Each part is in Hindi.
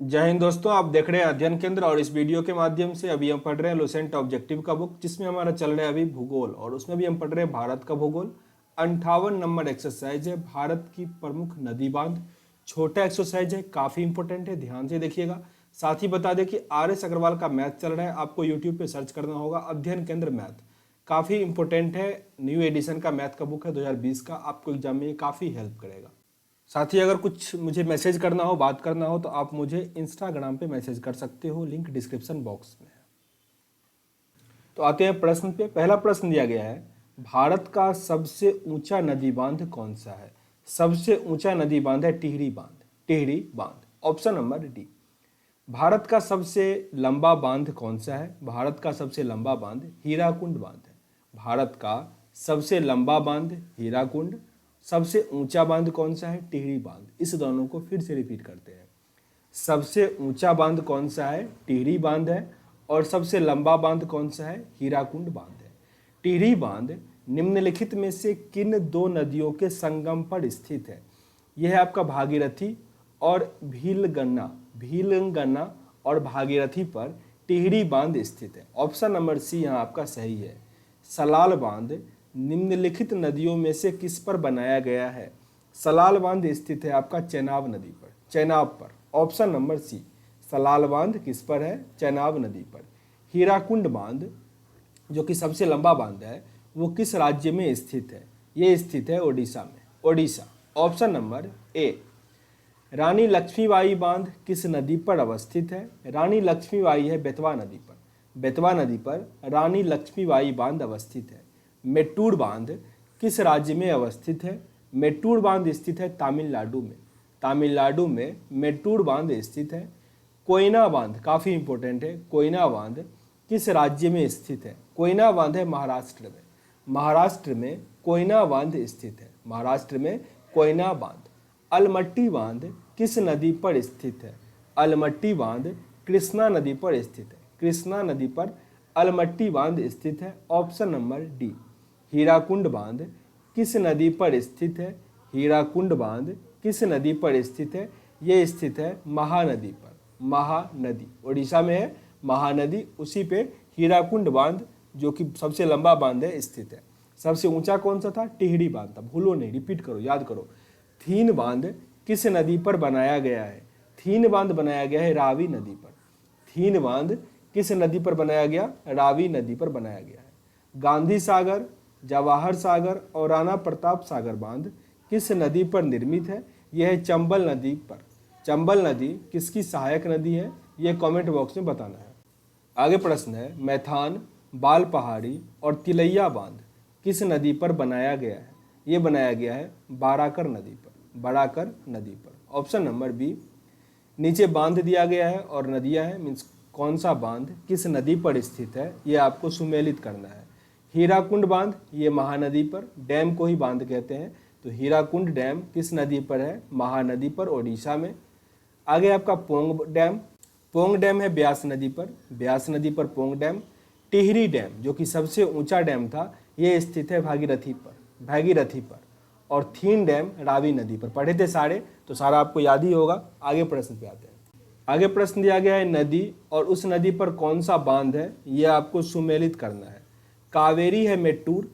जय हिंद दोस्तों, आप देख रहे हैं अध्ययन केंद्र और इस वीडियो के माध्यम से अभी हम पढ़ रहे हैं लुसेंट ऑब्जेक्टिव का बुक, जिसमें हमारा चल रहा है अभी भूगोल और उसमें भी हम पढ़ रहे हैं भारत का भूगोल। 58 नंबर एक्सरसाइज है, भारत की प्रमुख नदी बांध। छोटा एक्सरसाइज है, काफी इंपॉर्टेंट है, ध्यान से देखिएगा। साथ ही बता दें कि RS अग्रवाल का मैथ चल रहा है, आपको यूट्यूब पे सर्च करना होगा अध्ययन केंद्र मैथ। काफी इंपॉर्टेंट है, न्यू एडिशन का मैथ का बुक है 2020 का, आपको एग्जाम में काफी हेल्प करेगा। साथ ही अगर कुछ मुझे मैसेज करना हो, बात करना हो, तो आप मुझे इंस्टाग्राम पे मैसेज कर सकते हो, लिंक डिस्क्रिप्शन बॉक्स में है। तो आते हैं प्रश्न पे। पहला प्रश्न दिया गया है, भारत का सबसे ऊंचा नदी बांध कौन सा है? सबसे ऊंचा नदी बांध है टिहरी बांध। टिहरी बांध, ऑप्शन नंबर डी। भारत का सबसे लंबा बांध कौन सा है? भारत का सबसे लंबा बांध हीराकुंड बांध है। भारत का सबसे लंबा बांध हीराकुंड। सबसे ऊंचा बांध कौन सा है? टिहरी बांध। इस दोनों को फिर से रिपीट करते हैं। सबसे ऊंचा बांध कौन सा है? टिहरी बांध है। और सबसे लंबा बांध कौन सा है? हीराकुंड बांध है। टिहरी बांध निम्नलिखित में से किन दो नदियों के संगम पर स्थित है? यह है आपका भागीरथी और भीलगन्ना और भागीरथी पर टिहरी बांध स्थित है। ऑप्शन नंबर सी यहाँ आपका सही है। सलाल बांध निम्नलिखित नदियों में से किस पर बनाया गया है? सलाल बांध स्थित है आपका चेनाब नदी पर, चेनाब पर। Option number C. सलाल बांध किस पर है? चेनाब नदी पर। हीराकुंड बांध जो कि सबसे लंबा बांध है, वो किस राज्य में स्थित है? ये स्थित है ओडिशा में, Odisha. Option number A. Rani Laxmibai बांध किस नदी पर अवस्थित है? रानी लक्ष्मीबाई है बेतवा नदी पर। बेतवा नदी पर रानी लक्ष्मीबाई बांध अवस्थित है। मेट्टूर बांध किस राज्य में अवस्थित है? मेट्टूर बांध स्थित है तमिलनाडु में। तमिलनाडु में मेट्टूर बांध स्थित है। कोयना बांध काफी इंपॉर्टेंट है। कोयना बांध किस राज्य में स्थित है? कोयना बांध है महाराष्ट्र में। महाराष्ट्र में कोयना बांध स्थित है। महाराष्ट्र में कोयना बांध। अलमट्टी बांध किस नदी पर स्थित है? अलमट्टी बांध कृष्णा नदी पर स्थित है। कृष्णा नदी पर अलमट्टी बांध स्थित है। Option number D. हीराकुंड बांध किस नदी पर स्थित है? हीराकुंड बांध किस नदी पर स्थित है? ये स्थित है महानदी पर। महानदी उड़ीसा में है, महानदी, उसी पे हीराकुंड बांध जो कि सबसे लंबा बांध है स्थित है। सबसे ऊंचा कौन सा था? टिहरी बांध था। भूलो नहीं, रिपीट करो, याद करो। थीन बांध किस नदी पर बनाया गया है? थीन बांध बनाया गया है रावी नदी पर। थीन बांध किस नदी पर बनाया गया? रावी नदी पर बनाया गया है। गांधी सागर, जवाहर सागर और राणा प्रताप सागर बांध किस नदी पर निर्मित है? यह है चंबल नदी पर। चंबल नदी किसकी सहायक नदी है? यह कमेंट बॉक्स में बताना है। आगे प्रश्न है, मैथान, बाल पहाड़ी और तिलैया बांध किस नदी पर बनाया गया है? यह बनाया गया है बाराकर नदी पर। बराकर नदी पर। Option number B. नीचे बांध दिया गया है और नदियां हैं, मीन्स कौन सा बांध किस नदी पर स्थित है, ये आपको सुमेलित करना है। हीराकुंड बांध ये महानदी पर, डैम को ही बांध कहते हैं, तो हीराकुंड डैम किस नदी पर है? महानदी पर, ओडिशा में। आगे आपका पोंग डैम। पोंग डैम है ब्यास नदी पर। ब्यास नदी पर पोंग डैम। टिहरी डैम जो कि सबसे ऊंचा डैम था, ये स्थित है भागीरथी पर, भागीरथी पर। और थीन डैम रावी नदी पर। पढ़े थे सारे, तो सारा आपको याद ही होगा। आगे प्रश्न पे आते हैं। आगे प्रश्न दिया गया है, नदी और उस नदी पर कौन सा बांध है, यह आपको सुमेलित करना है। कावेरी है मेट्टूर,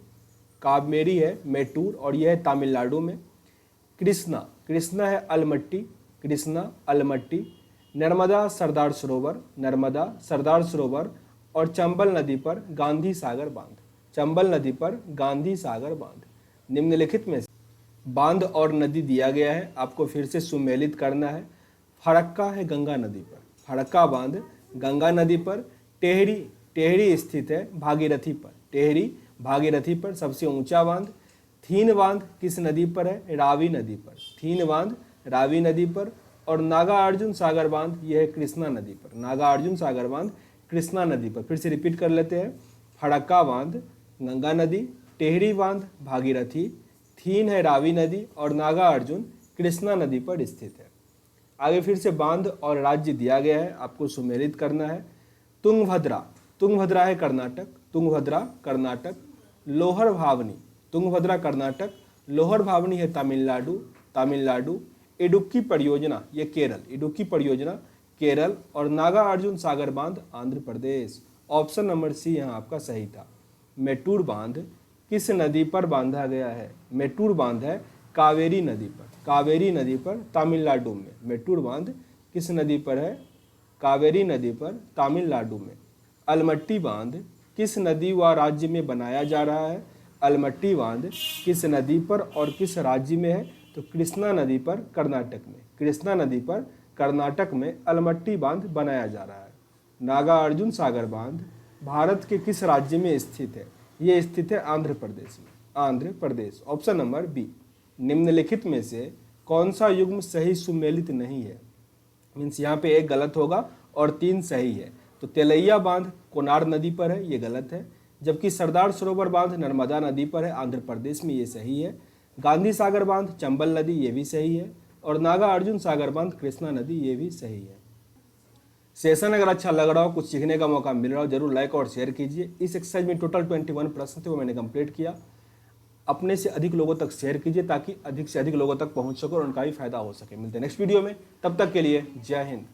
कावेरी है मेट्टूर और यह है तमिलनाडु में। कृष्णा, कृष्णा है अलमट्टी, कृष्णा अलमट्टी। नर्मदा सरदार सरोवर, नर्मदा सरदार सरोवर। और चंबल नदी पर गांधी सागर बांध, चंबल नदी पर गांधी सागर बांध। निम्नलिखित में बांध और नदी दिया गया है, आपको फिर से सुमेलित करना है। फरक्का है गंगा नदी पर, फरक्का बांध गंगा नदी पर। टेहरी, टेहरी स्थित है भागीरथी पर, टेहरी भागीरथी पर सबसे ऊंचा बांध। थीन बांध किस नदी पर है? रावी नदी पर, थीन बांध रावी नदी पर। और नागा अर्जुन सागर बांध यह है कृष्णा नदी पर, नागा अर्जुन सागर बांध कृष्णा नदी पर। फिर से रिपीट कर लेते हैं। फरक्का बांध गंगा नदी, टेहरी बांध भागीरथी, थीन है रावी नदी और नागा अर्जुन कृष्णा नदी पर स्थित है। आगे फिर से बांध और राज्य दिया गया है, आपको सुमेलित करना है। तुंगभद्रा, तुंगभद्रा है कर्नाटक, तुंगभद्रा कर्नाटक। लोहर भावनी, तुंगभद्रा कर्नाटक। लोहर भावनी है तमिलनाडु, तमिलनाडु। इडुक्की परियोजना ये केरल, इडुक्की परियोजना केरल और नागार्जुन सागर बांध Andhra Pradesh. Option number C यहाँ आपका सही था। मेट्टूर बांध किस नदी पर बांधा गया है? मेट्टूर बांध है कावेरी नदी पर, कावेरी नदी पर तमिलनाडु में। मेट्टूर बांध किस नदी पर है? कावेरी नदी पर तमिलनाडु में। अलमट्टी बांध किस नदी व राज्य में बनाया जा रहा है? अलमट्टी बांध किस नदी पर और किस राज्य में है? तो कृष्णा नदी पर कर्नाटक में। कृष्णा नदी पर कर्नाटक में अलमट्टी बांध बनाया जा रहा है। नागार्जुन सागर बांध भारत के किस राज्य में स्थित है? ये स्थित है आंध्र प्रदेश में। Andhra Pradesh. Option number B. निम्नलिखित में से कौन सा युग्म सही सुमेलित नहीं है? मीन्स यहाँ पे एक गलत होगा और 3 सही है। तो तेलैया बांध कोनार नदी पर है, ये गलत है। जबकि सरदार सरोवर बांध नर्मदा नदी पर है, आंध्र प्रदेश में, ये सही है। गांधी सागर बांध चंबल नदी, ये भी सही है। और नागार्जुन सागर बांध कृष्णा नदी, ये भी सही है। सेशन अगर अच्छा लग रहा हो, कुछ सीखने का मौका मिल रहा हो, जरूर लाइक और शेयर कीजिए। इस एक्सरसाइज में टोटल 21 प्रश्न थे, वो मैंने कंप्लीट किया। अपने से अधिक लोगों तक शेयर कीजिए ताकि अधिक से अधिक लोगों तक पहुंच सके और उनका भी फायदा हो सके। मिलते हैं नेक्स्ट वीडियो में, तब तक के लिए जय हिंद।